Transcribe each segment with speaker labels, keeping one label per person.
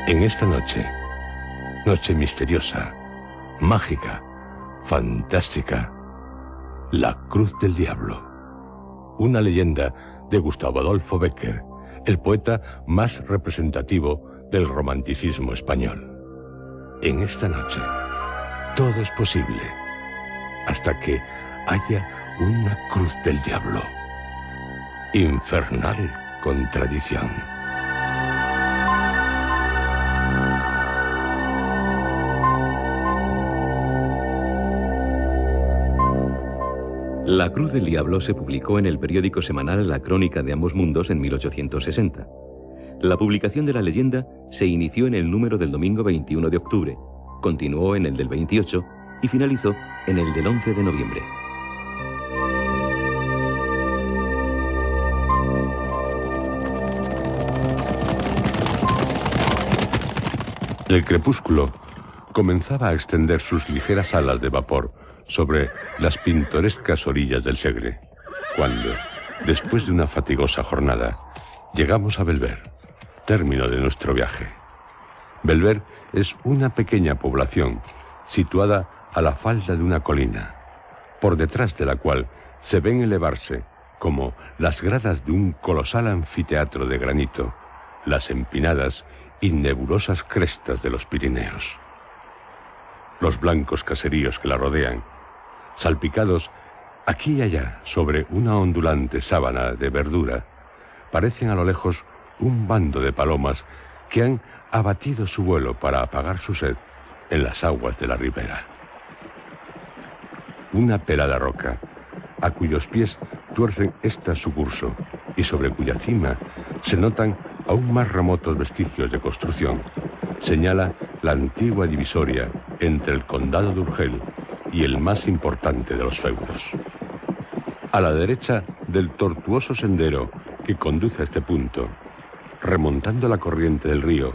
Speaker 1: En esta noche, noche misteriosa, mágica, fantástica, la Cruz del Diablo, una leyenda de Gustavo Adolfo Bécquer, el poeta más representativo del romanticismo español. En esta noche, todo es posible, hasta que haya una Cruz del Diablo. Infernal contradicción.
Speaker 2: La Cruz del Diablo se publicó en el periódico semanal La Crónica de Ambos Mundos en 1860. La publicación de la leyenda se inició en el número del domingo 21 de octubre, continuó en el del 28 y finalizó en el del 11 de noviembre.
Speaker 1: El crepúsculo comenzaba a extender sus ligeras alas de vapor sobre las pintorescas orillas del Segre, cuando, después de una fatigosa jornada, llegamos a Belver, término de nuestro viaje. Belver es una pequeña población situada a la falda de una colina, por detrás de la cual se ven elevarse, como las gradas de un colosal anfiteatro de granito, las empinadas y nebulosas crestas de los Pirineos. Los blancos caseríos que la rodean, salpicados aquí y allá sobre una ondulante sábana de verdura, parecen a lo lejos un bando de palomas que han abatido su vuelo para apagar su sed en las aguas de la ribera. Una pelada roca, a cuyos pies tuercen esta su curso y sobre cuya cima se notan aún más remotos vestigios de construcción, señala la antigua divisoria entre el condado de Urgel y el más importante de los feudos. A la derecha del tortuoso sendero que conduce a este punto, remontando la corriente del río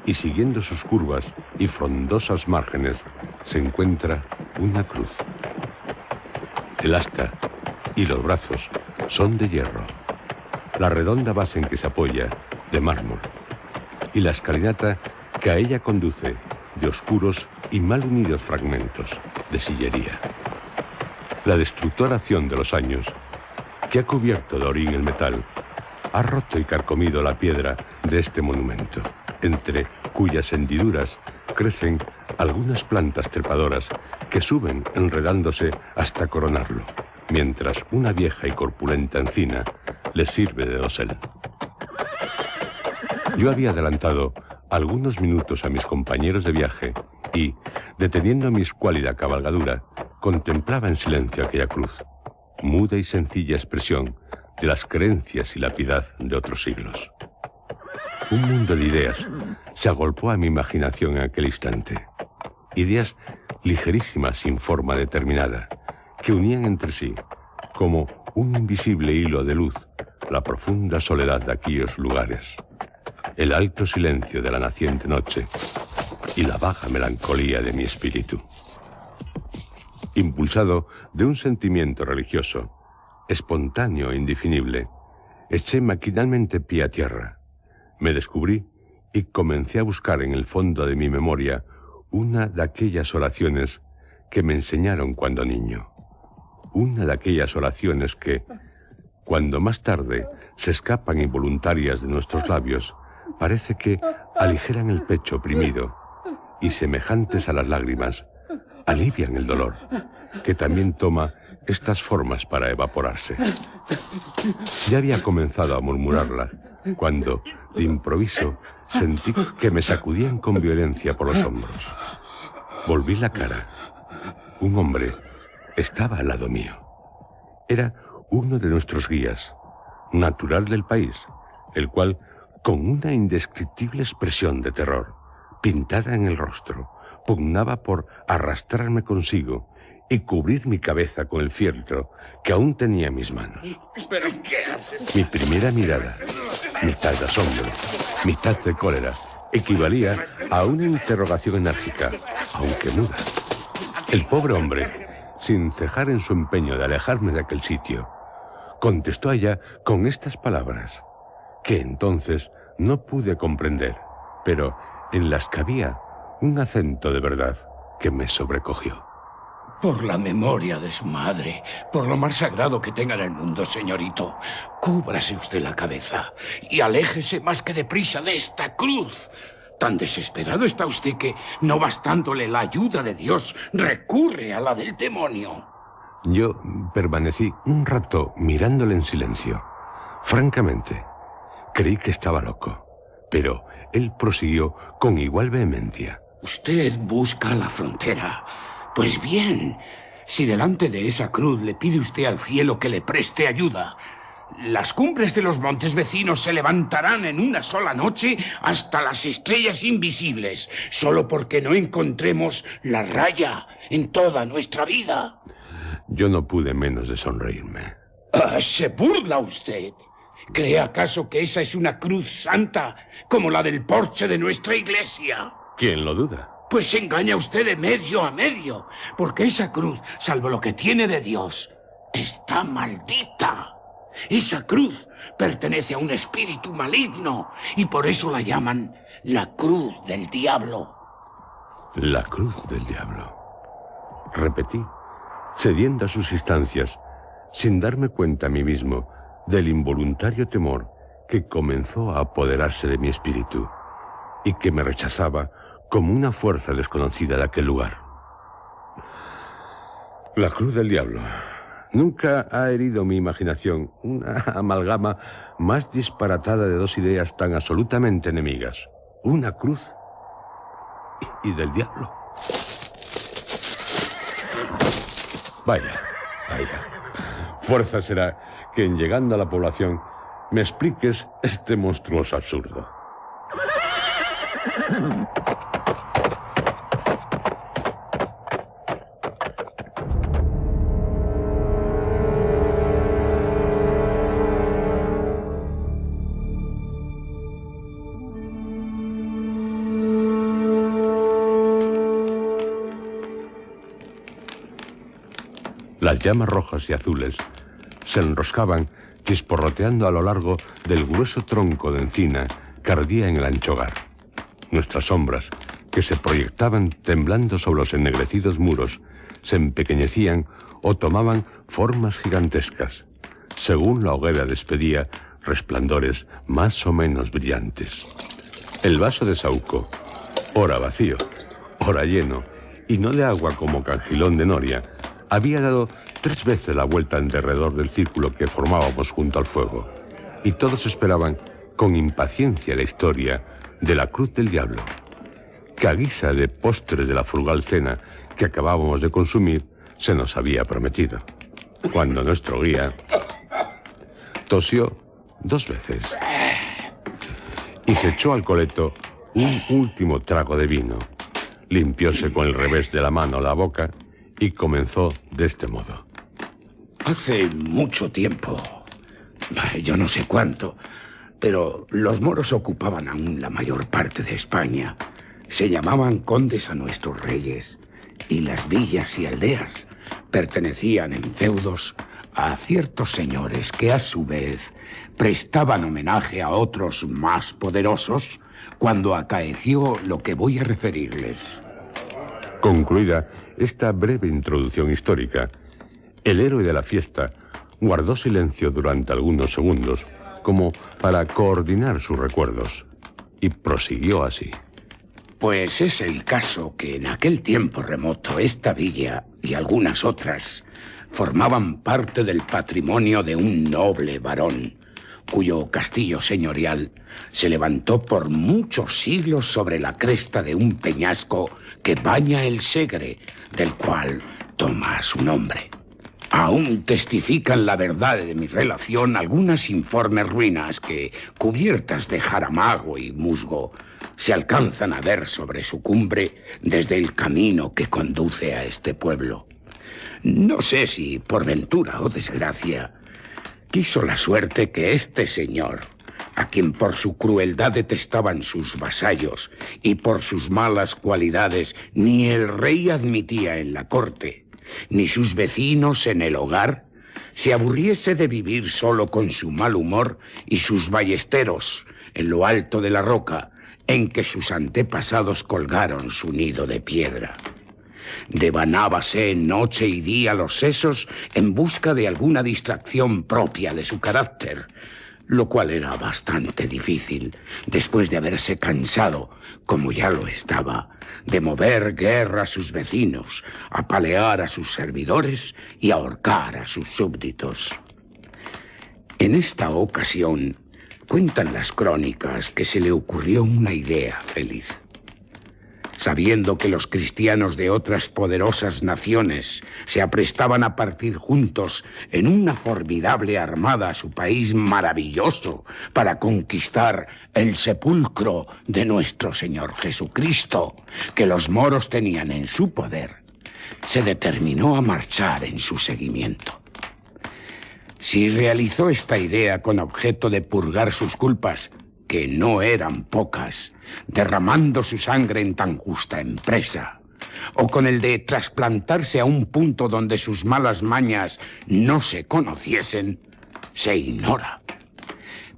Speaker 1: y siguiendo sus curvas y frondosas márgenes, se encuentra una cruz. El asta y los brazos son de hierro, la redonda base en que se apoya, de mármol, y la escalinata que a ella conduce, de oscuros y mal unidos fragmentos de sillería. La destructora acción de los años, que ha cubierto de orín el metal, ha roto y carcomido la piedra de este monumento, entre cuyas hendiduras crecen algunas plantas trepadoras que suben enredándose hasta coronarlo, mientras una vieja y corpulenta encina le sirve de dosel. Yo había adelantado algunos minutos a mis compañeros de viaje y, deteniendo mi escuálida cabalgadura, contemplaba en silencio aquella cruz, muda y sencilla expresión de las creencias y la piedad de otros siglos. Un mundo de ideas se agolpó a mi imaginación en aquel instante. Ideas ligerísimas sin forma determinada, que unían entre sí, como un invisible hilo de luz, la profunda soledad de aquellos lugares, el alto silencio de la naciente noche y la baja melancolía de mi espíritu. Impulsado de un sentimiento religioso, espontáneo e indefinible, eché maquinalmente pie a tierra, me descubrí y comencé a buscar en el fondo de mi memoria una de aquellas oraciones que me enseñaron cuando niño. Una de aquellas oraciones que, cuando más tarde se escapan involuntarias de nuestros labios, parece que aligeran el pecho oprimido y, semejantes a las lágrimas, alivian el dolor, que también toma estas formas para evaporarse. Ya había comenzado a murmurarla, cuando, de improviso, sentí que me sacudían con violencia por los hombros. Volví la cara. Un hombre estaba al lado mío. Era uno de nuestros guías, natural del país, el cual, con una indescriptible expresión de terror, pintada en el rostro, pugnaba por arrastrarme consigo y cubrir mi cabeza con el fieltro que aún tenía en mis manos.
Speaker 3: ¿Pero qué haces?
Speaker 1: Mi primera mirada, mitad de asombro, mitad de cólera, equivalía a una interrogación enérgica, aunque muda. El pobre hombre, sin cejar en su empeño de alejarme de aquel sitio, contestó a ella con estas palabras, que entonces no pude comprender, pero en las que había un acento de verdad que me sobrecogió.
Speaker 3: Por la memoria de su madre, por lo más sagrado que tenga en el mundo, señorito, cúbrase usted la cabeza y aléjese más que deprisa de esta cruz. Tan desesperado está usted que, no bastándole la ayuda de Dios, recurre a la del demonio.
Speaker 1: Yo permanecí un rato mirándole en silencio. Francamente, creí que estaba loco, pero él prosiguió con igual vehemencia.
Speaker 3: Usted busca la frontera. Pues bien, si delante de esa cruz le pide usted al cielo que le preste ayuda, las cumbres de los montes vecinos se levantarán en una sola noche hasta las estrellas invisibles, solo porque no encontremos la raya en toda nuestra vida.
Speaker 1: Yo no pude menos de sonreírme.
Speaker 3: ¿Se burla usted? ¿Cree acaso que esa es una cruz santa, como la del porche de nuestra iglesia?
Speaker 1: ¿Quién lo duda?
Speaker 3: Pues se engaña usted de medio a medio, porque esa cruz, salvo lo que tiene de Dios, está maldita. Esa cruz pertenece a un espíritu maligno y por eso la llaman la cruz del diablo.
Speaker 1: La cruz del diablo. Repetí, cediendo a sus instancias, sin darme cuenta a mí mismo del involuntario temor que comenzó a apoderarse de mi espíritu y que me rechazaba como una fuerza desconocida de aquel lugar. La cruz del diablo. Nunca ha herido mi imaginación una amalgama más disparatada de dos ideas tan absolutamente enemigas. Una cruz y del diablo. Vaya. Fuerza será que en llegando a la población me expliques este monstruoso absurdo. Las llamas rojas y azules se enroscaban chisporroteando a lo largo del grueso tronco de encina que ardía en el ancho hogar. Nuestras sombras, que se proyectaban temblando sobre los ennegrecidos muros, se empequeñecían o tomaban formas gigantescas, según la hoguera despedía resplandores más o menos brillantes. El vaso de saúco, ora vacío, ora lleno, y no de agua como Cangilón de Noria, había dado 3 veces la vuelta en derredor del círculo que formábamos junto al fuego, y todos esperaban con impaciencia la historia de la cruz del diablo, que a guisa de postres de la frugal cena que acabábamos de consumir se nos había prometido, cuando nuestro guía tosió 2 veces y se echó al coleto un último trago de vino, limpióse con el revés de la mano la boca y comenzó de este modo.
Speaker 3: Hace mucho tiempo, yo no sé cuánto, pero los moros ocupaban aún la mayor parte de España. Se llamaban condes a nuestros reyes, y las villas y aldeas pertenecían en feudos a ciertos señores que a su vez prestaban homenaje a otros más poderosos cuando acaeció lo que voy a referirles.
Speaker 1: Concluida esta breve introducción histórica, el héroe de la fiesta guardó silencio durante algunos segundos, como para coordinar sus recuerdos, y prosiguió así.
Speaker 3: Pues es el caso que en aquel tiempo remoto esta villa y algunas otras formaban parte del patrimonio de un noble varón, cuyo castillo señorial se levantó por muchos siglos sobre la cresta de un peñasco que baña el Segre, del cual toma su nombre. Aún testifican la verdad de mi relación algunas informes ruinas que, cubiertas de jaramago y musgo, se alcanzan a ver sobre su cumbre desde el camino que conduce a este pueblo. No sé si, por ventura o desgracia, quiso la suerte que este señor, a quien por su crueldad detestaban sus vasallos y por sus malas cualidades ni el rey admitía en la corte, ni sus vecinos en el hogar, se aburriese de vivir solo con su mal humor y sus ballesteros en lo alto de la roca, en que sus antepasados colgaron su nido de piedra. Devanábase noche y día los sesos en busca de alguna distracción propia de su carácter, lo cual era bastante difícil después de haberse cansado, como ya lo estaba, de mover guerra a sus vecinos, apalear a sus servidores y ahorcar a sus súbditos. En esta ocasión, cuentan las crónicas que se le ocurrió una idea feliz. Sabiendo que los cristianos de otras poderosas naciones se aprestaban a partir juntos en una formidable armada a su país maravilloso para conquistar el sepulcro de nuestro Señor Jesucristo, que los moros tenían en su poder, se determinó a marchar en su seguimiento. Si realizó esta idea con objeto de purgar sus culpas, que no eran pocas, derramando su sangre en tan justa empresa, o con el de trasplantarse a un punto donde sus malas mañas no se conociesen, se ignora.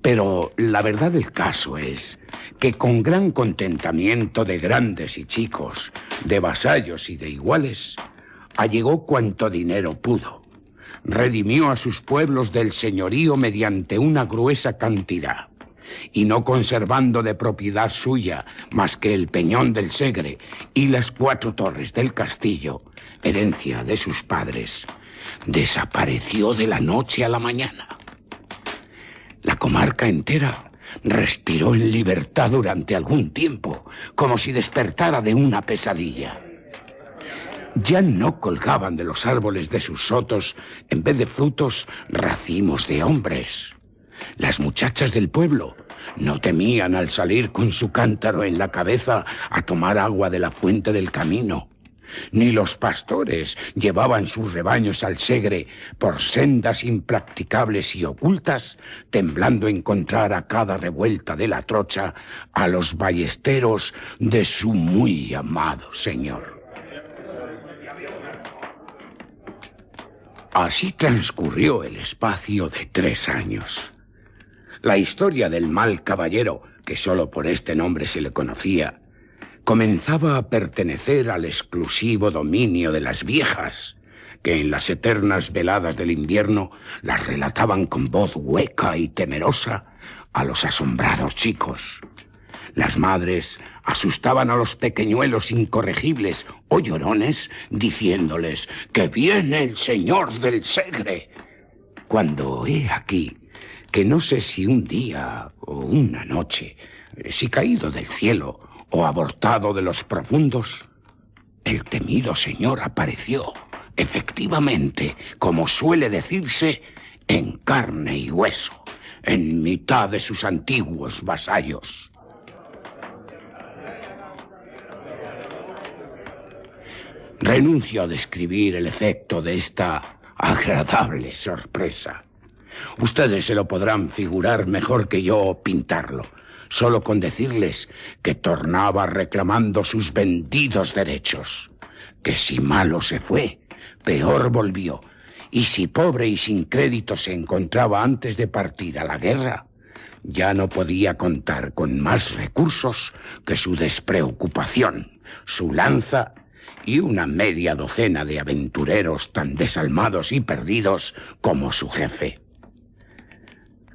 Speaker 3: Pero la verdad del caso es que con gran contentamiento de grandes y chicos, de vasallos y de iguales, allegó cuanto dinero pudo, redimió a sus pueblos del señorío mediante una gruesa cantidad, y no conservando de propiedad suya más que el peñón del Segre y las 4 torres del castillo, herencia de sus padres, desapareció de la noche a la mañana. La comarca entera respiró en libertad durante algún tiempo, como si despertara de una pesadilla. Ya no colgaban de los árboles de sus sotos, en vez de frutos, racimos de hombres. Las muchachas del pueblo no temían al salir con su cántaro en la cabeza a tomar agua de la fuente del camino, ni los pastores llevaban sus rebaños al Segre por sendas impracticables y ocultas, temblando encontrar a cada revuelta de la trocha a los ballesteros de su muy amado señor. Así transcurrió el espacio de 3 años. La historia del mal caballero, que solo por este nombre se le conocía, comenzaba a pertenecer al exclusivo dominio de las viejas, que en las eternas veladas del invierno las relataban con voz hueca y temerosa a los asombrados chicos. Las madres asustaban a los pequeñuelos incorregibles o llorones, diciéndoles que viene el señor del Segre, cuando he aquí que no sé si un día o una noche, si caído del cielo o abortado de los profundos, el temido señor apareció, efectivamente, como suele decirse, en carne y hueso, en mitad de sus antiguos vasallos. Renuncio a describir el efecto de esta agradable sorpresa. Ustedes se lo podrán figurar mejor que yo pintarlo, solo con decirles que tornaba reclamando sus vendidos derechos, que si malo se fue, peor volvió, y si pobre y sin crédito se encontraba antes de partir a la guerra, ya no podía contar con más recursos que su despreocupación, su lanza y una media docena de aventureros tan desalmados y perdidos como su jefe.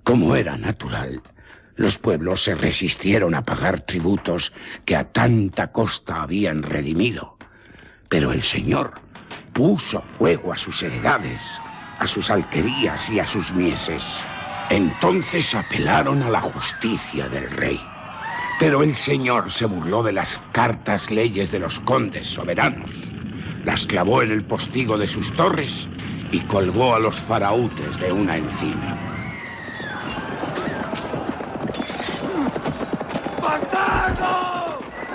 Speaker 3: Como era natural, los pueblos se resistieron a pagar tributos que a tanta costa habían redimido, pero el señor puso fuego a sus heredades, a sus alquerías y a sus mieses. Entonces apelaron a la justicia del rey. Pero el señor se burló de las cartas leyes de los condes soberanos, las clavó en el postigo de sus torres y colgó a los faraútes de una encina.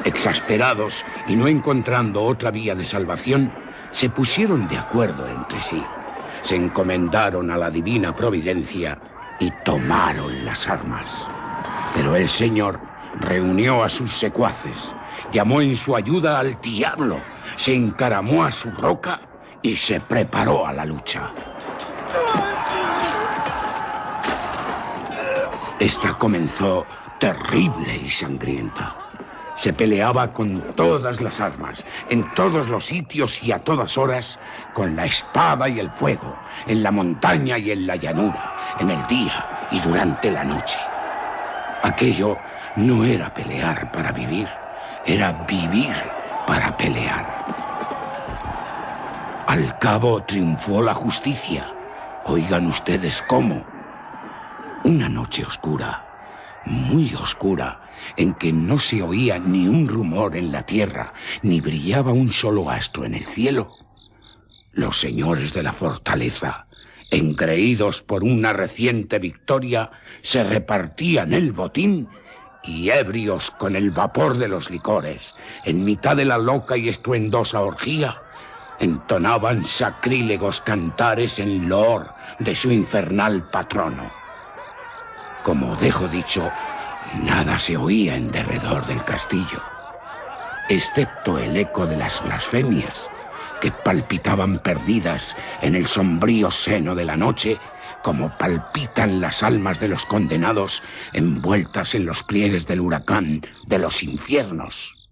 Speaker 3: Exasperados y no encontrando otra vía de salvación, se pusieron de acuerdo entre sí, se encomendaron a la divina providencia y tomaron las armas. Pero el señor reunió a sus secuaces, llamó en su ayuda al diablo, se encaramó a su roca y se preparó a la lucha. Esta comenzó terrible y sangrienta. Se peleaba con todas las armas, en todos los sitios y a todas horas, con la espada y el fuego, en la montaña y en la llanura, en el día y durante la noche. Aquello no era pelear para vivir, era vivir para pelear. Al cabo triunfó la justicia. Oigan ustedes cómo. Una noche oscura, muy oscura, en que no se oía ni un rumor en la tierra, ni brillaba un solo astro en el cielo. Los señores de la fortaleza, engreídos por una reciente victoria, se repartían el botín y, ebrios con el vapor de los licores, en mitad de la loca y estruendosa orgía, entonaban sacrílegos cantares en loor de su infernal patrono. Como dejo dicho, nada se oía en derredor del castillo, excepto el eco de las blasfemias que palpitaban perdidas en el sombrío seno de la noche, como palpitan las almas de los condenados envueltas en los pliegues del huracán de los infiernos.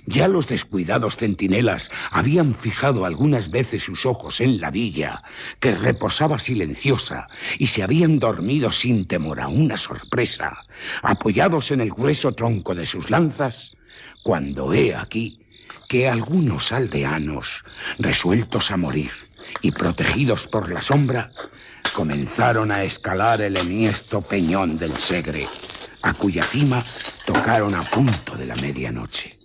Speaker 3: Ya los descuidados centinelas habían fijado algunas veces sus ojos en la villa, que reposaba silenciosa, y se habían dormido sin temor a una sorpresa, apoyados en el grueso tronco de sus lanzas, cuando he aquí que algunos aldeanos, resueltos a morir y protegidos por la sombra, comenzaron a escalar el enhiesto peñón del Segre, a cuya cima tocaron a punto de la medianoche.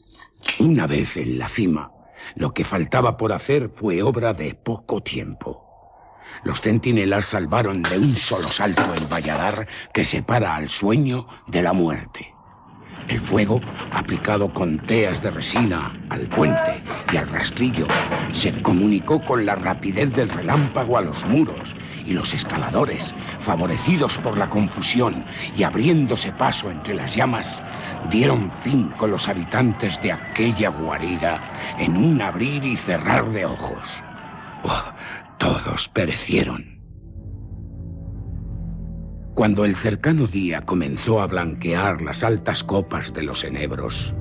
Speaker 3: Una vez en la cima, lo que faltaba por hacer fue obra de poco tiempo. Los centinelas salvaron de un solo salto el valladar que separa al sueño de la muerte. El fuego, aplicado con teas de resina al puente y al rastrillo, se comunicó con la rapidez del relámpago a los muros, y los escaladores, favorecidos por la confusión y abriéndose paso entre las llamas, dieron fin con los habitantes de aquella guarida en un abrir y cerrar de ojos. Oh, todos perecieron. Cuando el cercano día comenzó a blanquear las altas copas de los enebros,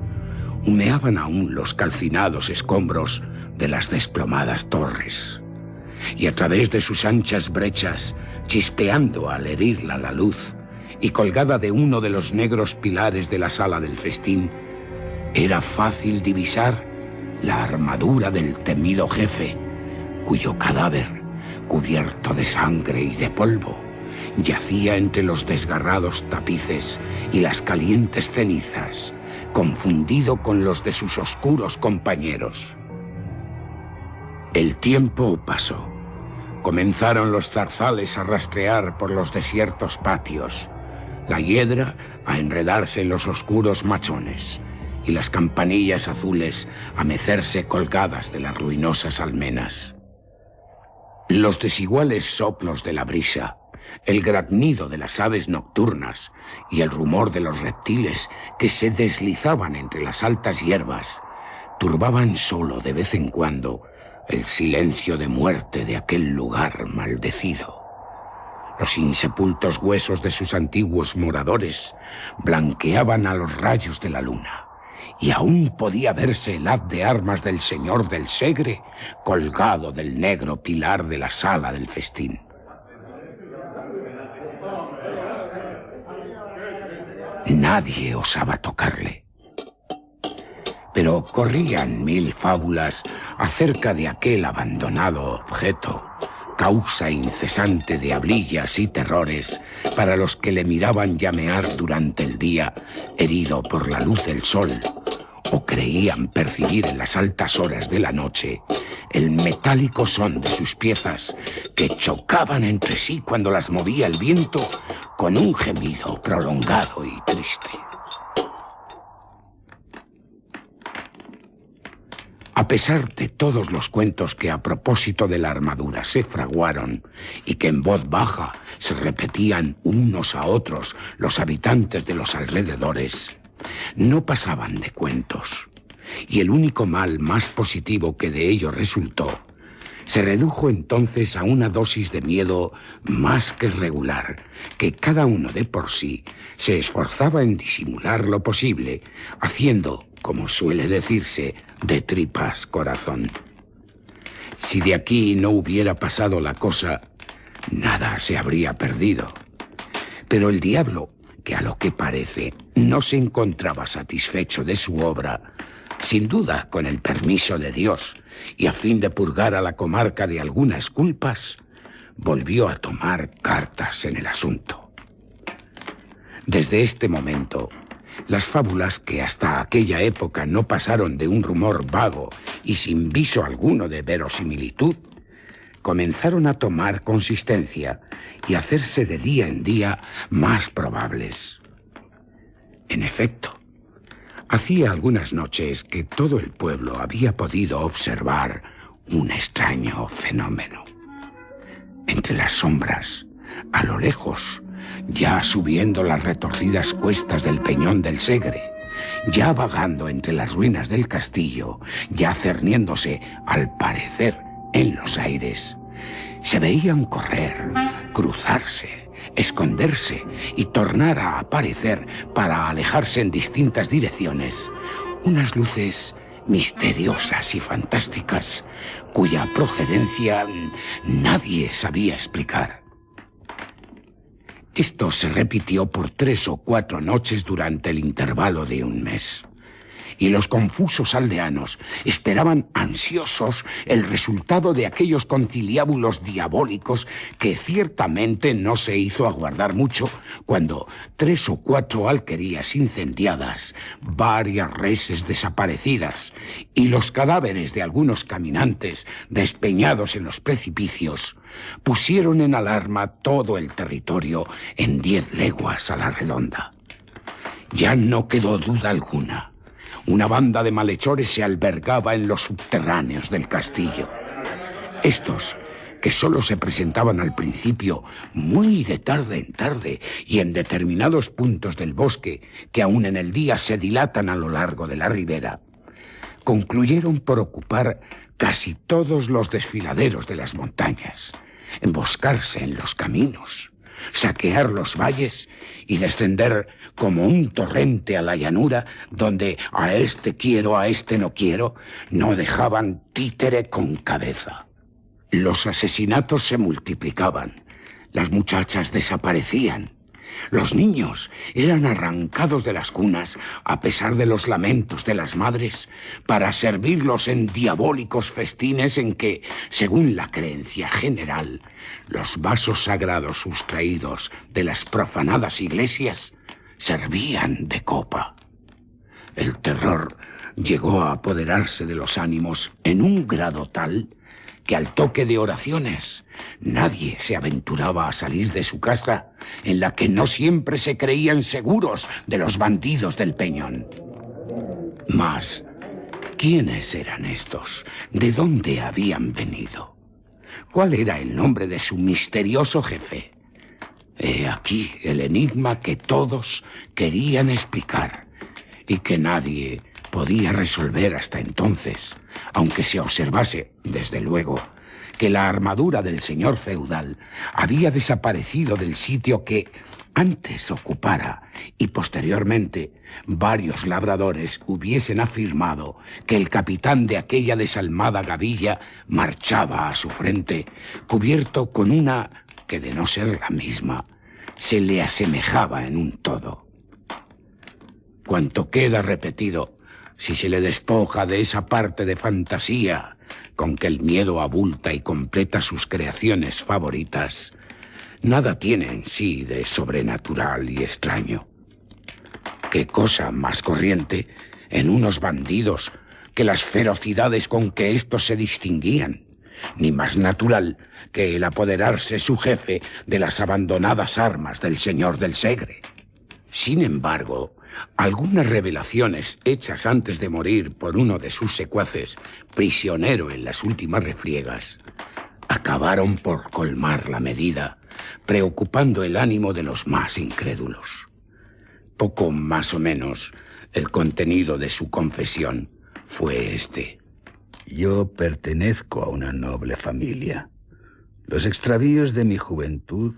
Speaker 3: humeaban aún los calcinados escombros de las desplomadas torres, y a través de sus anchas brechas, chispeando al herirla la luz, y colgada de uno de los negros pilares de la sala del festín, era fácil divisar la armadura del temido jefe, cuyo cadáver, cubierto de sangre y de polvo, yacía entre los desgarrados tapices y las calientes cenizas, confundido con los de sus oscuros compañeros. El tiempo pasó. Comenzaron los zarzales a rastrear por los desiertos patios, la hiedra a enredarse en los oscuros machones y las campanillas azules a mecerse colgadas de las ruinosas almenas. Los desiguales soplos de la brisa, el graznido de las aves nocturnas y el rumor de los reptiles que se deslizaban entre las altas hierbas turbaban solo de vez en cuando el silencio de muerte de aquel lugar maldecido. Los insepultos huesos de sus antiguos moradores blanqueaban a los rayos de la luna, y aún podía verse el haz de armas del señor del Segre colgado del negro pilar de la sala del festín. Nadie osaba tocarle, pero corrían mil fábulas acerca de aquel abandonado objeto, causa incesante de hablillas y terrores para los que le miraban llamear durante el día, herido por la luz del sol, o creían percibir en las altas horas de la noche el metálico son de sus piezas que chocaban entre sí cuando las movía el viento con un gemido prolongado y triste. A pesar de todos los cuentos que a propósito de la armadura se fraguaron y que en voz baja se repetían unos a otros los habitantes de los alrededores, no pasaban de cuentos, y el único mal más positivo que de ello resultó Se redujo entonces a una dosis de miedo más que regular, que cada uno de por sí se esforzaba en disimular lo posible, haciendo, como suele decirse, de tripas corazón. Si de aquí no hubiera pasado la cosa, nada se habría perdido. Pero el diablo, que a lo que parece no se encontraba satisfecho de su obra, sin duda con el permiso de Dios y a fin de purgar a la comarca de algunas culpas, volvió a tomar cartas en el asunto. Desde este momento, las fábulas que hasta aquella época no pasaron de un rumor vago y sin viso alguno de verosimilitud, comenzaron a tomar consistencia y a hacerse de día en día más probables. En efecto, hacía algunas noches que todo el pueblo había podido observar un extraño fenómeno. Entre las sombras, a lo lejos, ya subiendo las retorcidas cuestas del Peñón del Segre, ya vagando entre las ruinas del castillo, ya cerniéndose, al parecer, en los aires, se veían correr, cruzarse, esconderse y tornar a aparecer para alejarse en distintas direcciones unas luces misteriosas y fantásticas cuya procedencia nadie sabía explicar. Esto se repitió por 3 o 4 noches durante el intervalo de un mes. Y los confusos aldeanos esperaban ansiosos el resultado de aquellos conciliábulos diabólicos que ciertamente no se hizo aguardar mucho cuando 3 o 4 alquerías incendiadas, varias reses desaparecidas y los cadáveres de algunos caminantes despeñados en los precipicios pusieron en alarma todo el territorio en 10 leguas a la redonda. Ya no quedó duda alguna. Una banda de malhechores se albergaba en los subterráneos del castillo. Estos, que solo se presentaban al principio muy de tarde en tarde y en determinados puntos del bosque que aún en el día se dilatan a lo largo de la ribera, concluyeron por ocupar casi todos los desfiladeros de las montañas, emboscarse en los caminos, saquear los valles y descender como un torrente a la llanura donde a este quiero, a este no quiero, no dejaban títere con cabeza. Los asesinatos se multiplicaban, las muchachas desaparecían, los niños eran arrancados de las cunas a pesar de los lamentos de las madres para servirlos en diabólicos festines en que, según la creencia general, los vasos sagrados sustraídos de las profanadas iglesias servían de copa. El terror llegó a apoderarse de los ánimos en un grado tal que al toque de oraciones nadie se aventuraba a salir de su casa, en la que no siempre se creían seguros de los bandidos del Peñón. Mas, ¿quiénes eran estos? ¿De dónde habían venido? ¿Cuál era el nombre de su misterioso jefe? He aquí el enigma que todos querían explicar y que nadie podía resolver hasta entonces, aunque se observase, desde luego, que la armadura del señor feudal había desaparecido del sitio que antes ocupara y posteriormente varios labradores hubiesen afirmado que el capitán de aquella desalmada gavilla marchaba a su frente, cubierto con una que, de no ser la misma, se le asemejaba en un todo. Cuanto queda repetido, si se le despoja de esa parte de fantasía con que el miedo abulta y completa sus creaciones favoritas, nada tiene en sí de sobrenatural y extraño. ¿Qué cosa más corriente en unos bandidos que las ferocidades con que éstos se distinguían? Ni más natural que el apoderarse su jefe de las abandonadas armas del señor del Segre. Sin embargo, algunas revelaciones hechas antes de morir por uno de sus secuaces, prisionero en las últimas refriegas, acabaron por colmar la medida, preocupando el ánimo de los más incrédulos. Poco más o menos, el contenido de su confesión fue este.
Speaker 4: Yo pertenezco a una noble familia. Los extravíos de mi juventud,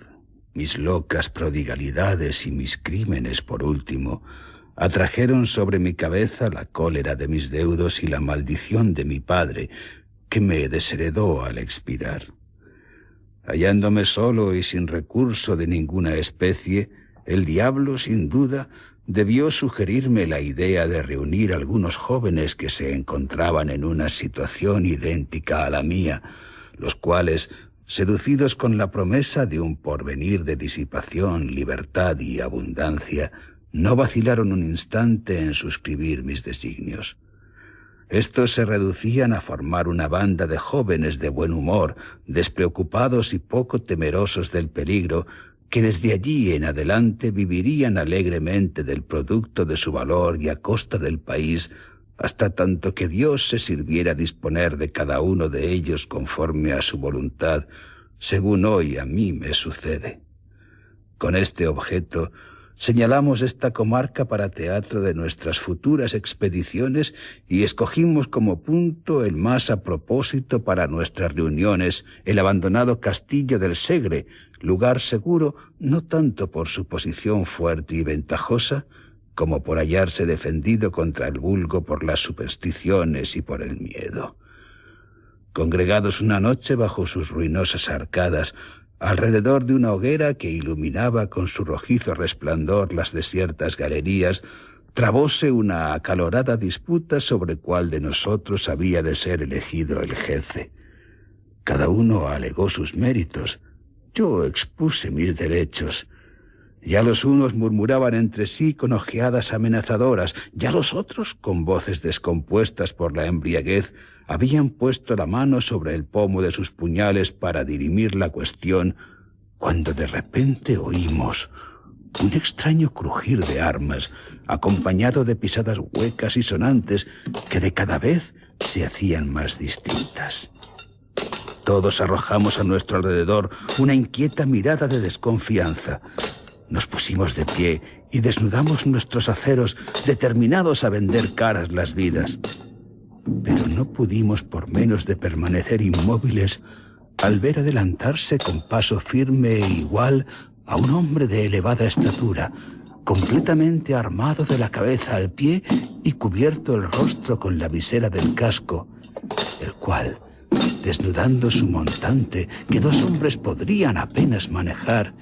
Speaker 4: mis locas prodigalidades y mis crímenes, por último, atrajeron sobre mi cabeza la cólera de mis deudos y la maldición de mi padre, que me desheredó al expirar. Hallándome solo y sin recurso de ninguna especie, el diablo, sin duda, debió sugerirme la idea de reunir algunos jóvenes que se encontraban en una situación idéntica a la mía, los cuales, seducidos con la promesa de un porvenir de disipación, libertad y abundancia, no vacilaron un instante en suscribir mis designios. Estos se reducían a formar una banda de jóvenes de buen humor, despreocupados y poco temerosos del peligro, que desde allí en adelante vivirían alegremente del producto de su valor y a costa del país, hasta tanto que Dios se sirviera disponer de cada uno de ellos conforme a su voluntad, según hoy a mí me sucede. Con este objeto, señalamos esta comarca para teatro de nuestras futuras expediciones y escogimos como punto el más a propósito para nuestras reuniones, el abandonado castillo del Segre, lugar seguro no tanto por su posición fuerte y ventajosa, como por hallarse defendido contra el vulgo por las supersticiones y por el miedo. Congregados una noche bajo sus ruinosas arcadas, alrededor de una hoguera que iluminaba con su rojizo resplandor las desiertas galerías, trabóse una acalorada disputa sobre cuál de nosotros había de ser elegido el jefe. Cada uno alegó sus méritos. Yo expuse mis derechos. Ya los unos murmuraban entre sí con ojeadas amenazadoras, ya los otros, con voces descompuestas por la embriaguez, habían puesto la mano sobre el pomo de sus puñales para dirimir la cuestión, cuando de repente oímos un extraño crujir de armas, acompañado de pisadas huecas y sonantes que de cada vez se hacían más distintas. Todos arrojamos a nuestro alrededor una inquieta mirada de desconfianza. Nos pusimos de pie y desnudamos nuestros aceros, determinados a vender caras las vidas. Pero no pudimos por menos de permanecer inmóviles al ver adelantarse con paso firme e igual a un hombre de elevada estatura, completamente armado de la cabeza al pie y cubierto el rostro con la visera del casco, el cual, desnudando su montante, que dos hombres podrían apenas manejar,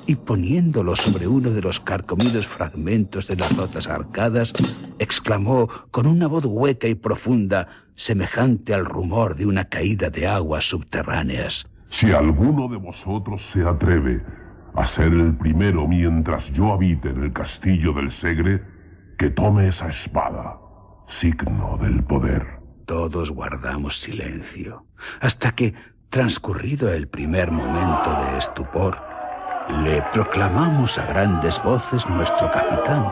Speaker 4: y poniéndolo sobre uno de los carcomidos fragmentos de las rotas arcadas, exclamó con una voz hueca y profunda, semejante al rumor de una caída de aguas subterráneas:
Speaker 5: Si alguno de vosotros se atreve a ser el primero mientras yo habite en el castillo del Segre, que tome esa espada, signo del poder.
Speaker 4: Todos guardamos silencio, hasta que, transcurrido el primer momento de estupor, le proclamamos a grandes voces nuestro capitán,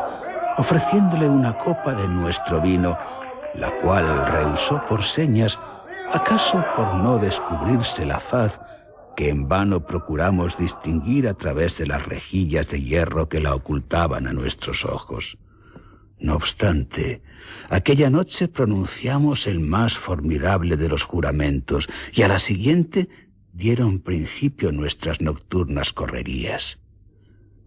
Speaker 4: ofreciéndole una copa de nuestro vino, la cual rehusó por señas, acaso por no descubrirse la faz que en vano procuramos distinguir a través de las rejillas de hierro que la ocultaban a nuestros ojos. No obstante, aquella noche pronunciamos el más formidable de los juramentos y a la siguiente dieron principio nuestras nocturnas correrías.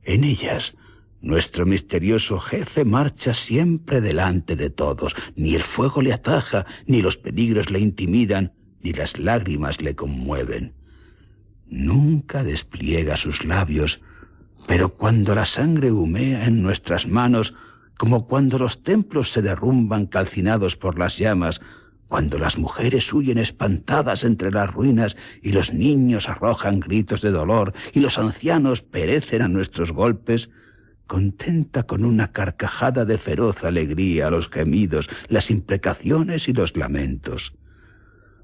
Speaker 4: En ellas, nuestro misterioso jefe marcha siempre delante de todos. Ni el fuego le ataja, ni los peligros le intimidan, ni las lágrimas le conmueven. Nunca despliega sus labios, pero cuando la sangre humea en nuestras manos, como cuando los templos se derrumban calcinados por las llamas, cuando las mujeres huyen espantadas entre las ruinas y los niños arrojan gritos de dolor y los ancianos perecen a nuestros golpes, contenta con una carcajada de feroz alegría los gemidos, las imprecaciones y los lamentos.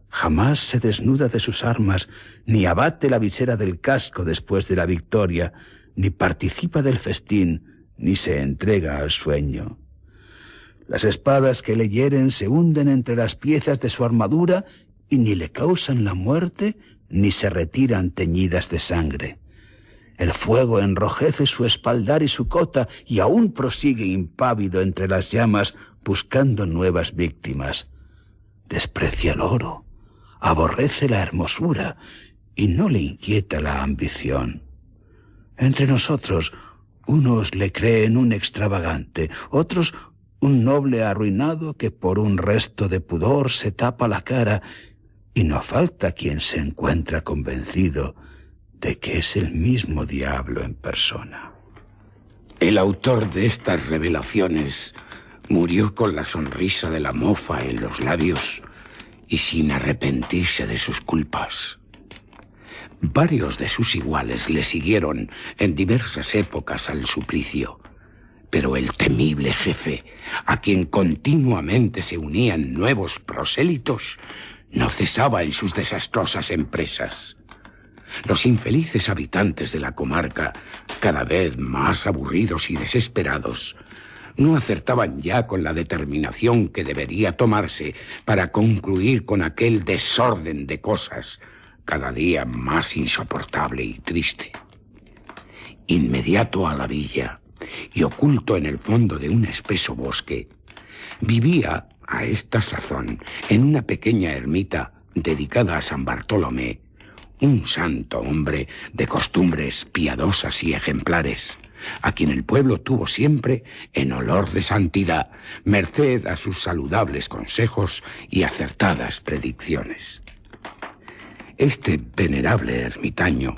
Speaker 4: Jamás se desnuda de sus armas, ni abate la visera del casco después de la victoria, ni participa del festín, ni se entrega al sueño. Las espadas que le hieren se hunden entre las piezas de su armadura y ni le causan la muerte, ni se retiran teñidas de sangre. El fuego enrojece su espaldar y su cota y aún prosigue impávido entre las llamas buscando nuevas víctimas. desprecia el oro, aborrece la hermosura y no le inquieta la ambición. Entre nosotros, unos le creen un extravagante, otros un noble arruinado que por un resto de pudor se tapa la cara, y no falta quien se encuentra convencido de que es el mismo diablo en persona.
Speaker 3: El autor de estas revelaciones murió con la sonrisa de la mofa en los labios y sin arrepentirse de sus culpas. Varios de sus iguales le siguieron en diversas épocas al suplicio, pero el temible jefe, a quien continuamente se unían nuevos prosélitos, no cesaba en sus desastrosas empresas. Los infelices habitantes de la comarca, cada vez más aburridos y desesperados, no acertaban ya con la determinación que debería tomarse para concluir con aquel desorden de cosas cada día más insoportable y triste. Inmediato a la villa, y oculto en el fondo de un espeso bosque, vivía a esta sazón, en una pequeña ermita dedicada a San Bartolomé, un santo hombre de costumbres piadosas y ejemplares, a quien el pueblo tuvo siempre en olor de santidad, merced a sus saludables consejos y acertadas predicciones. Este venerable ermitaño,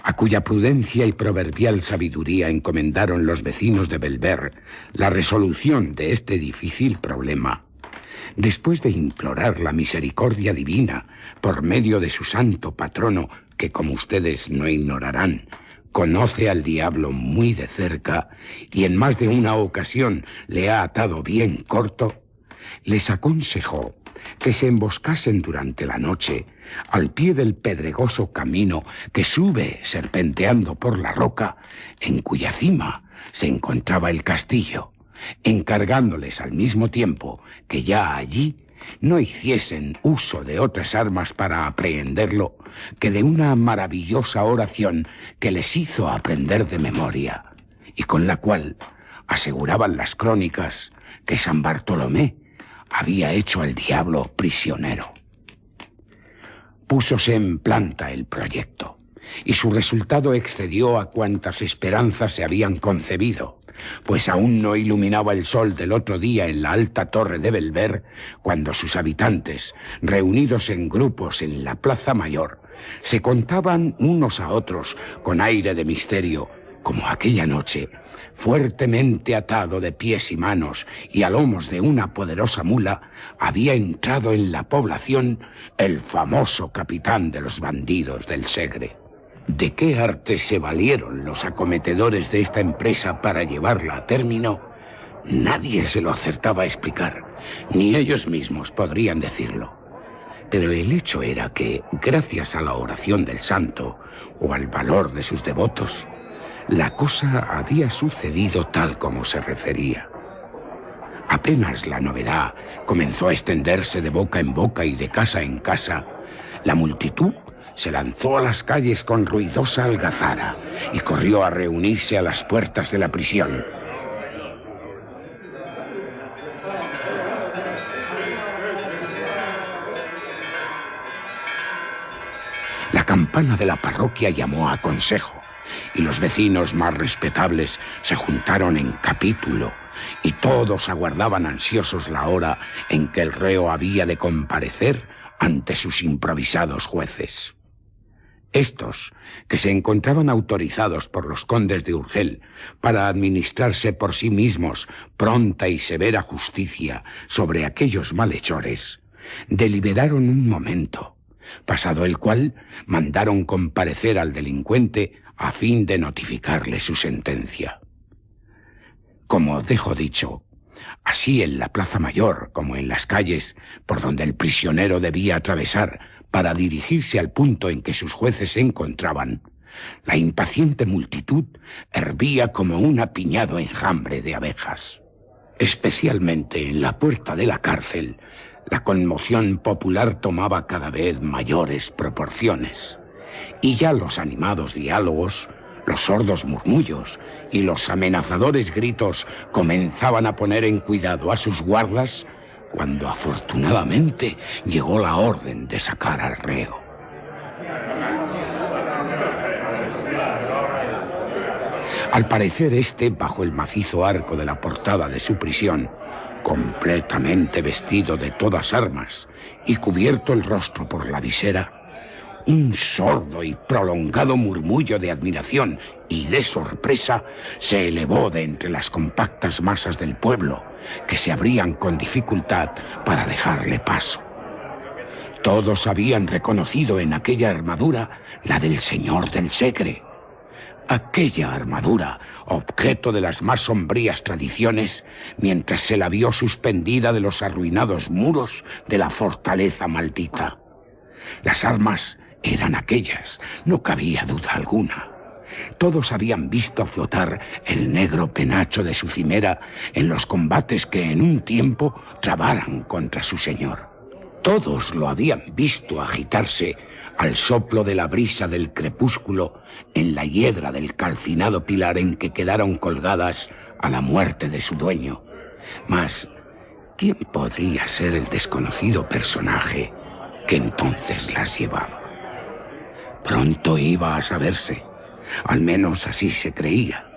Speaker 3: a cuya prudencia y proverbial sabiduría encomendaron los vecinos de Belver la resolución de este difícil problema, después de implorar la misericordia divina por medio de su santo patrono, que, como ustedes no ignorarán, conoce al diablo muy de cerca y en más de una ocasión le ha atado bien corto, les aconsejó que se emboscasen durante la noche al pie del pedregoso camino que sube serpenteando por la roca, en cuya cima se encontraba el castillo, encargándoles al mismo tiempo que ya allí no hiciesen uso de otras armas para aprehenderlo que de una maravillosa oración que les hizo aprender de memoria, y con la cual aseguraban las crónicas que San Bartolomé había hecho al diablo prisionero. Púsose en planta el proyecto, y su resultado excedió a cuantas esperanzas se habían concebido, pues aún no iluminaba el sol del otro día en la alta torre de Belver, cuando sus habitantes, reunidos en grupos en la Plaza Mayor, se contaban unos a otros con aire de misterio, como aquella noche, fuertemente atado de pies y manos y a lomos de una poderosa mula, había entrado en la población el famoso capitán de los bandidos del Segre. ¿De qué arte se valieron los acometedores de esta empresa para llevarla a término? Nadie se lo acertaba a explicar, ni ellos mismos podrían decirlo. Pero el hecho era que, gracias a la oración del santo o al valor de sus devotos, la cosa había sucedido tal como se refería. Apenas la novedad comenzó a extenderse de boca en boca y de casa en casa, la multitud se lanzó a las calles con ruidosa algazara y corrió a reunirse a las puertas de la prisión. La campana de la parroquia llamó a consejo, y los vecinos más respetables se juntaron en capítulo, y todos aguardaban ansiosos la hora en que el reo había de comparecer ante sus improvisados jueces. Estos, que se encontraban autorizados por los condes de Urgel para administrarse por sí mismos pronta y severa justicia sobre aquellos malhechores, deliberaron un momento, pasado el cual mandaron comparecer al delincuente a fin de notificarle su sentencia. Como dejo dicho, así en la Plaza Mayor como en las calles por donde el prisionero debía atravesar para dirigirse al punto en que sus jueces se encontraban, la impaciente multitud hervía como un apiñado enjambre de abejas. Especialmente en la puerta de la cárcel, la conmoción popular tomaba cada vez mayores proporciones, y ya los animados diálogos, los sordos murmullos y los amenazadores gritos comenzaban a poner en cuidado a sus guardas cuando afortunadamente llegó la orden de sacar al reo. Al parecer bajo el macizo arco de la portada de su prisión, completamente vestido de todas armas y cubierto el rostro por la visera, un sordo y prolongado murmullo de admiración y de sorpresa se elevó de entre las compactas masas del pueblo, que se abrían con dificultad para dejarle paso. Todos habían reconocido en aquella armadura la del Señor del Segre. Aquella armadura, objeto de las más sombrías tradiciones, mientras se la vio suspendida de los arruinados muros de la fortaleza maldita. Las armas eran aquellas, no cabía duda alguna. Todos habían visto flotar el negro penacho de su cimera en los combates que en un tiempo trabaran contra su señor. Todos lo habían visto agitarse al soplo de la brisa del crepúsculo en la hiedra del calcinado pilar en que quedaron colgadas a la muerte de su dueño. Mas, ¿quién podría ser el desconocido personaje que entonces las llevaba? Pronto iba a saberse, al menos así se creía.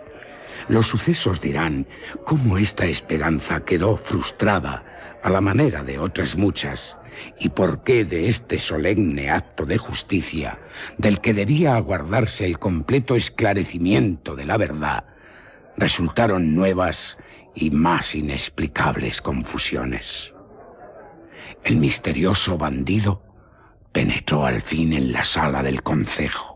Speaker 3: Los sucesos dirán cómo esta esperanza quedó frustrada a la manera de otras muchas, y por qué de este solemne acto de justicia, del que debía aguardarse el completo esclarecimiento de la verdad, resultaron nuevas y más inexplicables confusiones. El misterioso bandido penetró al fin en la sala del concejo,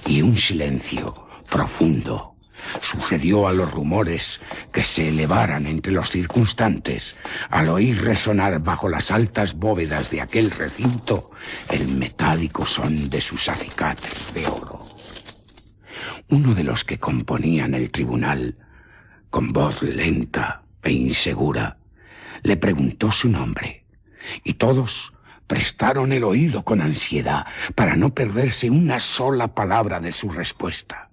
Speaker 3: y un silencio profundo sucedió a los rumores que se elevaran entre los circunstantes al oír resonar bajo las altas bóvedas de aquel recinto el metálico son de sus acicates de oro. Uno de los que componían el tribunal, con voz lenta e insegura, le preguntó su nombre, y todos prestaron el oído con ansiedad para no perderse una sola palabra de su respuesta.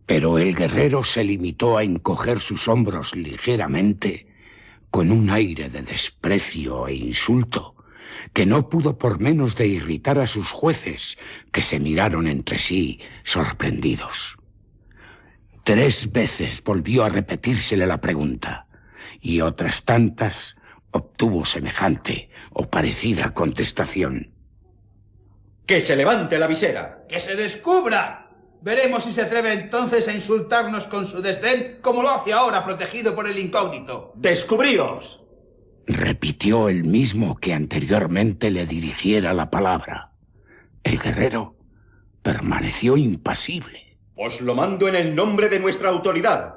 Speaker 3: Pero el guerrero se limitó a encoger sus hombros ligeramente, con un aire de desprecio e insulto, que no pudo por menos de irritar a sus jueces, que se miraron entre sí sorprendidos. 3 veces volvió a repetírsele la pregunta, y otras tantas obtuvo semejante o parecida contestación.
Speaker 6: ¡Que se levante la visera!
Speaker 7: ¡Que se descubra! Veremos si se atreve entonces a insultarnos con su desdén, como lo hace ahora, protegido por el incógnito.
Speaker 6: ¡Descubríos!
Speaker 3: Repitió el mismo que anteriormente le dirigiera la palabra. El guerrero permaneció impasible.
Speaker 6: Os lo mando en el nombre de nuestra autoridad.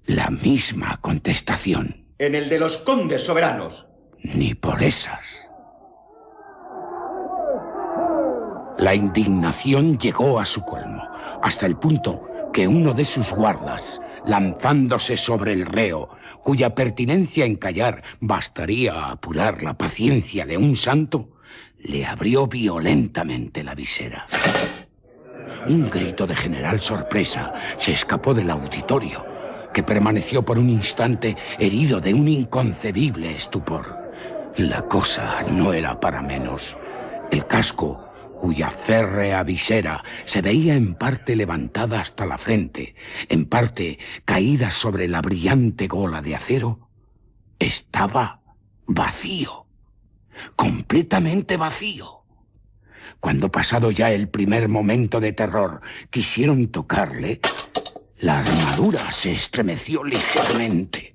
Speaker 3: La misma contestación.
Speaker 6: En el de los condes soberanos.
Speaker 3: Ni por esas. La indignación llegó a su colmo, hasta el punto que uno de sus guardas, lanzándose sobre el reo, cuya pertinencia en callar bastaría a apurar la paciencia de un santo, le abrió violentamente la visera. Un grito de general sorpresa se escapó del auditorio, que permaneció por un instante herido de un inconcebible estupor. La cosa no era para menos. El casco, cuya férrea visera se veía en parte levantada hasta la frente, en parte caída sobre la brillante gola de acero, estaba vacío, completamente vacío. Cuando pasado ya el primer momento de terror quisieron tocarle, la armadura se estremeció ligeramente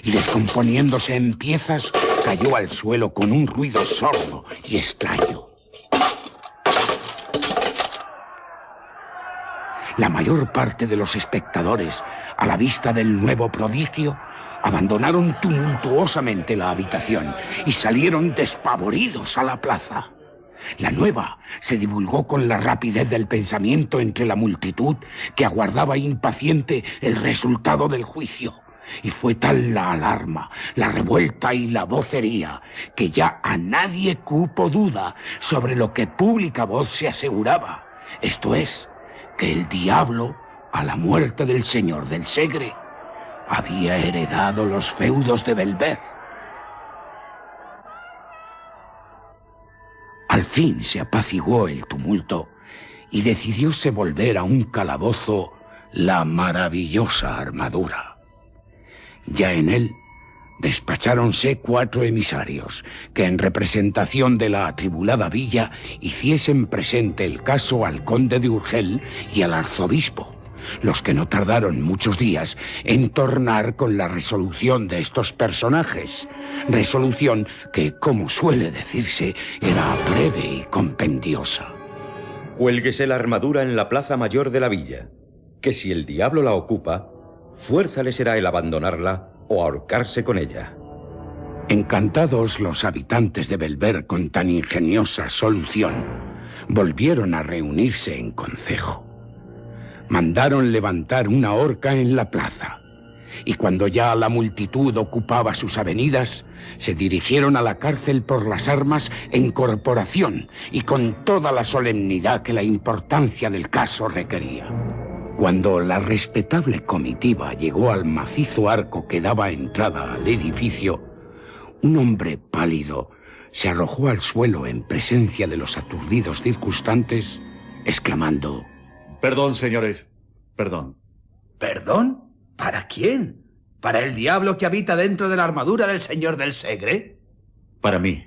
Speaker 3: y, descomponiéndose en piezas, cayó al suelo con un ruido sordo y extraño. La mayor parte de los espectadores, a la vista del nuevo prodigio, abandonaron tumultuosamente la habitación y salieron despavoridos a la plaza. La nueva se divulgó con la rapidez del pensamiento entre la multitud que aguardaba impaciente el resultado del juicio. Y fue tal la alarma, la revuelta y la vocería, que ya a nadie cupo duda sobre lo que pública voz se aseguraba, esto es, que el diablo, a la muerte del señor del Segre, había heredado los feudos de Belver Al fin se apaciguó el tumulto y decidióse volver a un calabozo la maravillosa armadura. Ya en él despacháronse 4 emisarios que en representación de la atribulada villa hiciesen presente el caso al conde de Urgel y al arzobispo, los que no tardaron muchos días en tornar con la resolución de estos personajes, resolución que, como suele decirse, era breve y compendiosa.
Speaker 6: Cuélguese la armadura en la plaza mayor de la villa, que si el diablo la ocupa, fuerza le será el abandonarla o ahorcarse con ella.
Speaker 3: Encantados los habitantes de Belver con tan ingeniosa solución, volvieron a reunirse en concejo. Mandaron levantar una horca en la plaza, y cuando ya la multitud ocupaba sus avenidas, se dirigieron a la cárcel por las armas en corporación y con toda la solemnidad que la importancia del caso requería. Cuando la respetable comitiva llegó al macizo arco que daba entrada al edificio, un hombre pálido se arrojó al suelo en presencia de los aturdidos circunstantes, exclamando:
Speaker 8: Perdón, señores, perdón.
Speaker 7: ¿Perdón? ¿Para quién? ¿Para el diablo que habita dentro de la armadura del señor del Segre?
Speaker 8: Para mí.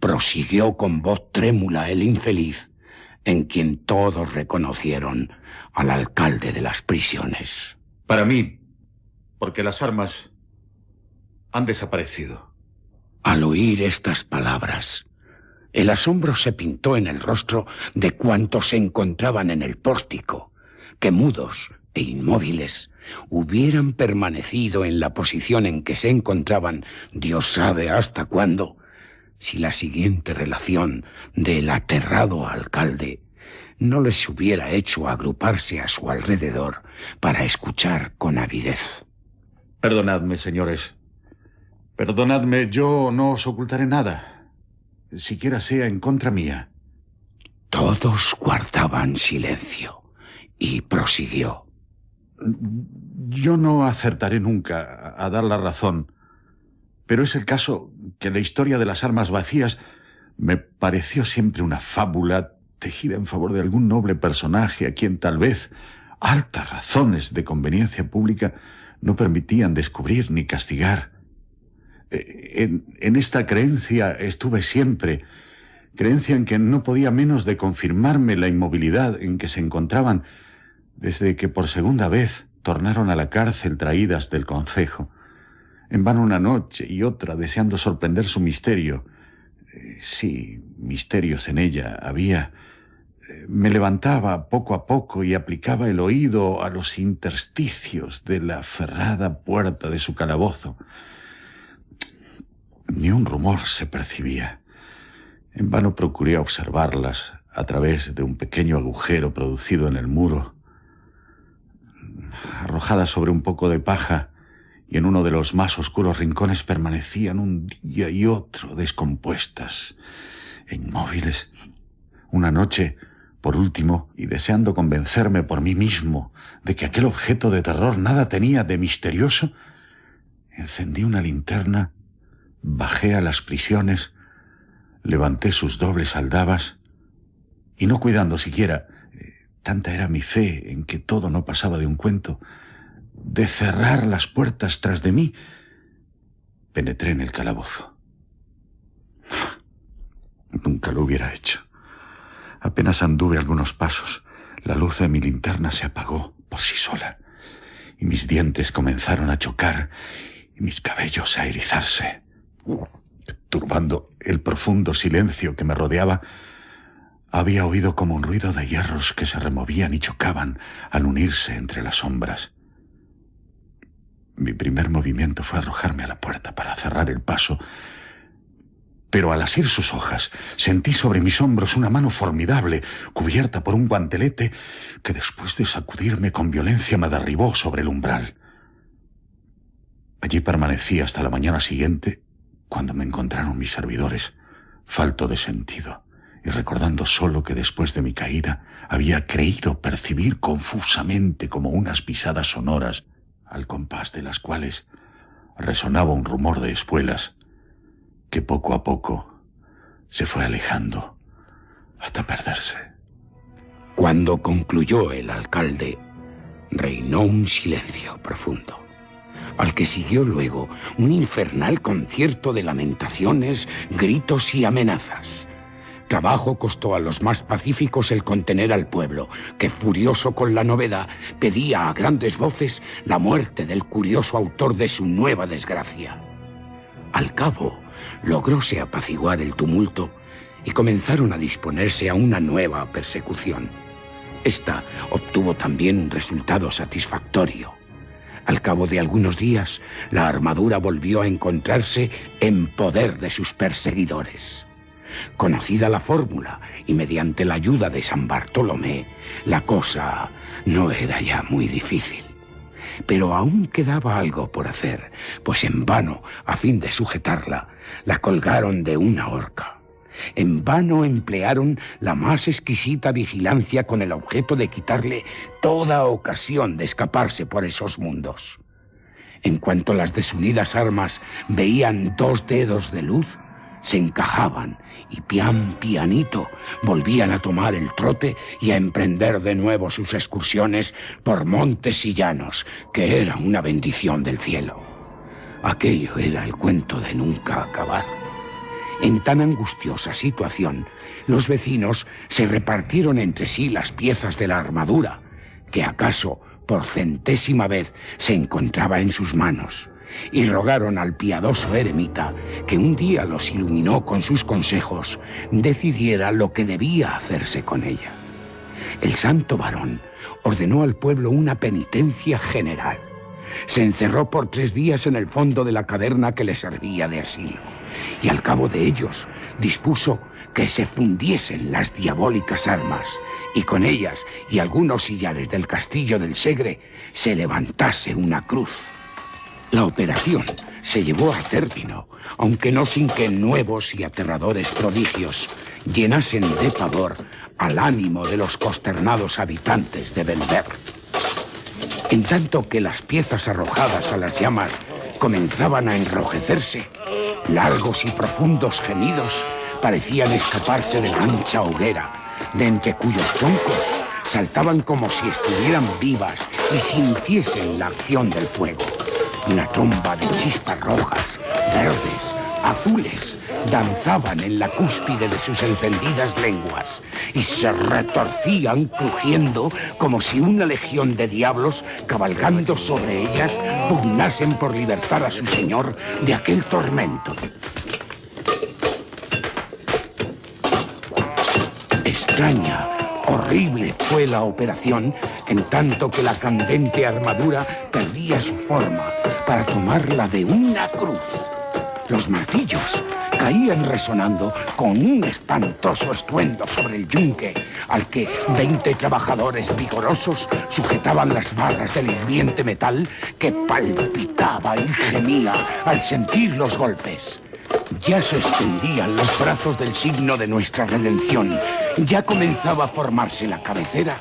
Speaker 3: Prosiguió con voz trémula el infeliz, en quien todos reconocieron al alcalde de las prisiones.
Speaker 8: Para mí, porque las armas han desaparecido.
Speaker 3: Al oír estas palabras, el asombro se pintó en el rostro de cuantos se encontraban en el pórtico, que mudos e inmóviles hubieran permanecido en la posición en que se encontraban, Dios sabe hasta cuándo, si la siguiente relación del aterrado alcalde no les hubiera hecho agruparse a su alrededor para escuchar con avidez.
Speaker 8: Perdonadme, señores. Perdonadme, yo no os ocultaré nada, siquiera sea en contra mía.
Speaker 3: Todos guardaban silencio y prosiguió:
Speaker 8: Yo no acertaré nunca a dar la razón, pero es el caso que la historia de las armas vacías me pareció siempre una fábula tejida en favor de algún noble personaje a quien tal vez altas razones de conveniencia pública no permitían descubrir ni castigar. En esta creencia estuve siempre, creencia en que no podía menos de confirmarme la inmovilidad en que se encontraban desde que por segunda vez tornaron a la cárcel traídas del concejo. En vano una noche y otra deseando sorprender su misterio. Sí, misterios en ella había. Me levantaba poco a poco y aplicaba el oído a los intersticios de la ferrada puerta de su calabozo. Ni un rumor se percibía. En vano procuré observarlas a través de un pequeño agujero producido en el muro. Arrojadas sobre un poco de paja y en uno de los más oscuros rincones permanecían un día y otro descompuestas e inmóviles. Una noche, por último, y deseando convencerme por mí mismo de que aquel objeto de terror nada tenía de misterioso, encendí una linterna, bajé a las prisiones, levanté sus dobles aldabas y no cuidando siquiera, tanta era mi fe en que todo no pasaba de un cuento, de cerrar las puertas tras de mí, penetré en el calabozo. Nunca lo hubiera hecho. Apenas anduve algunos pasos, la luz de mi linterna se apagó por sí sola, y mis dientes comenzaron a chocar y mis cabellos a erizarse. Turbando el profundo silencio que me rodeaba, había oído como un ruido de hierros que se removían y chocaban al unirse entre las sombras. Mi primer movimiento fue arrojarme a la puerta para cerrar el paso, pero al asir sus hojas sentí sobre mis hombros una mano formidable, cubierta por un guantelete, que después de sacudirme con violencia me derribó sobre el umbral. Allí permanecí hasta la mañana siguiente, cuando me encontraron mis servidores, falto de sentido, y recordando solo que después de mi caída había creído percibir confusamente como unas pisadas sonoras, al compás de las cuales resonaba un rumor de espuelas que poco a poco se fue alejando hasta perderse.
Speaker 3: Cuando concluyó el alcalde, reinó un silencio profundo, al que siguió luego un infernal concierto de lamentaciones, gritos y amenazas. Trabajo costó a los más pacíficos el contener al pueblo, que furioso con la novedad pedía a grandes voces la muerte del curioso autor de su nueva desgracia. Al cabo, logróse apaciguar el tumulto y comenzaron a disponerse a una nueva persecución. Esta obtuvo también un resultado satisfactorio. Al cabo de algunos días, la armadura volvió a encontrarse en poder de sus perseguidores. Conocida la fórmula y mediante la ayuda de San Bartolomé, la cosa no era ya muy difícil. Pero aún quedaba algo por hacer, pues en vano, a fin de sujetarla, la colgaron de una horca. En vano emplearon la más exquisita vigilancia con el objeto de quitarle toda ocasión de escaparse por esos mundos. En cuanto las desunidas armas veían 2 dedos de luz, se encajaban y pian pianito volvían a tomar el trote y a emprender de nuevo sus excursiones por montes y llanos, que era una bendición del cielo. Aquello era el cuento de nunca acabar. En tan angustiosa situación, los vecinos se repartieron entre sí las piezas de la armadura, que acaso por 100ª vez se encontraba en sus manos, y rogaron al piadoso eremita, que un día los iluminó con sus consejos, decidiera lo que debía hacerse con ella. El santo varón ordenó al pueblo una penitencia general. Se encerró por 3 días en el fondo de la caverna que le servía de asilo, y al cabo de ellos dispuso que se fundiesen las diabólicas armas, y con ellas y algunos sillares del castillo del Segre se levantase una cruz. La operación se llevó a término, aunque no sin que nuevos y aterradores prodigios llenasen de pavor al ánimo de los consternados habitantes de Bellver. En tanto que las piezas arrojadas a las llamas comenzaban a enrojecerse, largos y profundos gemidos parecían escaparse de la ancha hoguera, de entre cuyos troncos saltaban como si estuvieran vivas y sintiesen la acción del fuego. Una tromba de chispas rojas, verdes, azules, danzaban en la cúspide de sus encendidas lenguas y se retorcían crujiendo como si una legión de diablos, cabalgando sobre ellas, pugnasen por libertar a su señor de aquel tormento. Extraña, horrible fue la operación, en tanto que la candente armadura perdía su forma para tomarla de una cruz. Los martillos caían resonando con un espantoso estruendo sobre el yunque, al que 20 trabajadores vigorosos sujetaban las barras del hirviente metal que palpitaba y gemía al sentir los golpes. Ya se extendían los brazos del signo de nuestra redención. Ya comenzaba a formarse la cabecera,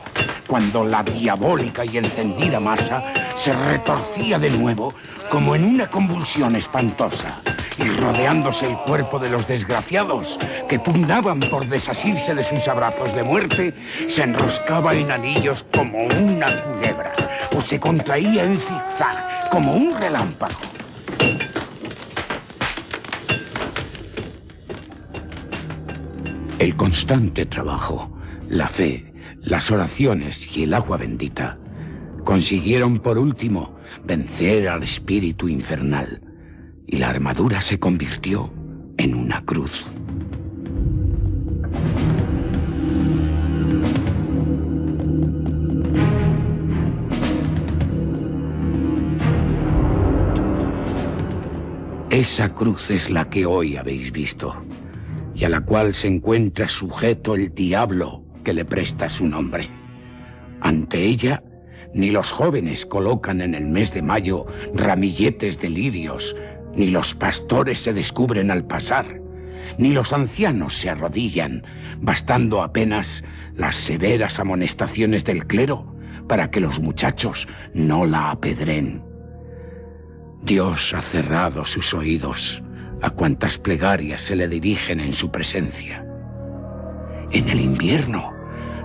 Speaker 3: cuando la diabólica y encendida masa se retorcía de nuevo como en una convulsión espantosa, y rodeándose el cuerpo de los desgraciados que pugnaban por desasirse de sus abrazos de muerte, se enroscaba en anillos como una culebra, o se contraía en zigzag como un relámpago. El constante trabajo, la fe, las oraciones y el agua bendita consiguieron por último vencer al espíritu infernal, y la armadura se convirtió en una cruz. Esa cruz es la que hoy habéis visto, y a la cual se encuentra sujeto el diablo que le presta su nombre. Ante ella, ni los jóvenes colocan en el mes de mayo ramilletes de lirios, ni los pastores se descubren al pasar, ni los ancianos se arrodillan, bastando apenas las severas amonestaciones del clero para que los muchachos no la apedreen. Dios ha cerrado sus oídos a cuantas plegarias se le dirigen en su presencia. En el invierno,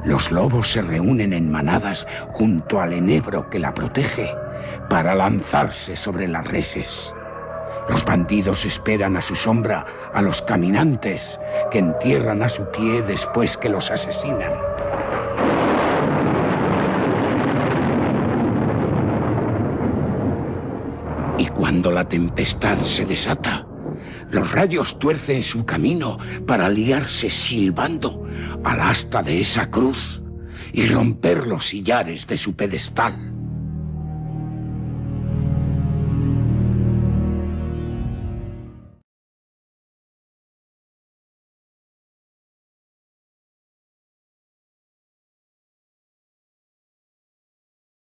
Speaker 3: los lobos se reúnen en manadas junto al enebro que la protege para lanzarse sobre las reses. Los bandidos esperan a su sombra a los caminantes que entierran a su pie después que los asesinan. Y cuando la tempestad se desata, los rayos tuercen su camino para liarse silbando al asta de esa cruz y romper los sillares de su pedestal.